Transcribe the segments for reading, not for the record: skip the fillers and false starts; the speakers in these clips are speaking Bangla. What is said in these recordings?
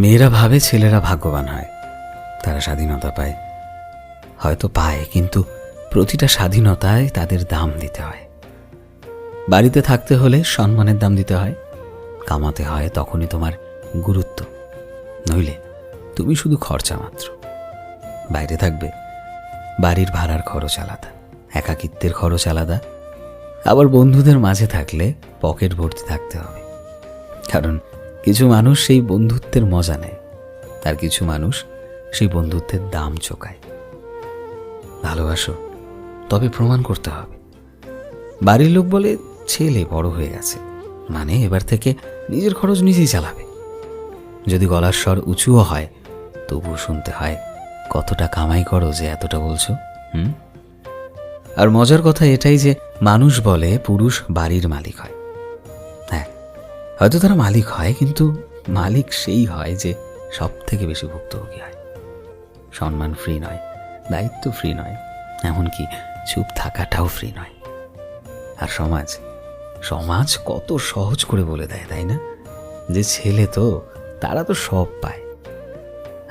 মেয়েরা ভাবে ছেলেরা ভাগ্যবান হয়, তারা স্বাধীনতা পায়। হয়তো পায়, কিন্তু প্রতিটা স্বাধীনতায় তাদের দাম দিতে হয়। বাড়িতে থাকতে হলে সম্মানের দাম দিতে হয়, কামাতে হয় তখনই তোমার গুরুত্ব, নইলে তুমি শুধু খরচা মাত্র। বাইরে থাকবে, বাড়ির ভাড়ার খরচ আলাদা, একাকিত্বের খরচ আলাদা। আবার বন্ধুদের মাঝে থাকলে পকেট ভর্তি থাকতে হবে, কারণ কিছু মানুষ সেই বন্ধুত্বের মজা নেয়, আর কিছু মানুষ সেই বন্ধুত্বের দাম চোকায়। ভালোবাসো, তবে প্রমাণ করতে হবে। বাড়ির লোক বলে ছেলে বড় হয়ে গেছে, মানে এবার থেকে নিজের খরচ নিজেই চালাবে। যদি গলার স্বর উঁচুও হয়, তবুও শুনতে হয় কতটা কামাই করো যে এতটা বলছো। আর মজার কথা এটাই যে মানুষ বলে পুরুষ বাড়ির মালিক হয়। হ্যাঁ, হয়তো তারা মালিক হয়, কিন্তু মালিক সেই হয় যে সব থেকে বেশি ভুক্তভোগী হয়। সম্মান ফ্রি নয়, দায়িত্ব ফ্রি নয়, এমনকি চুপ থাকাটাও ফ্রি নয়। আর সমাজ সমাজ কত সহজ করে বলে দেয়, তাই না, যে ছেলে তো তারা তো সব পায়।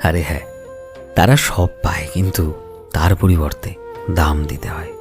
আরে হ্যাঁ, তারা সব পায়, কিন্তু তার পরিবর্তে দাম দিতে হয়।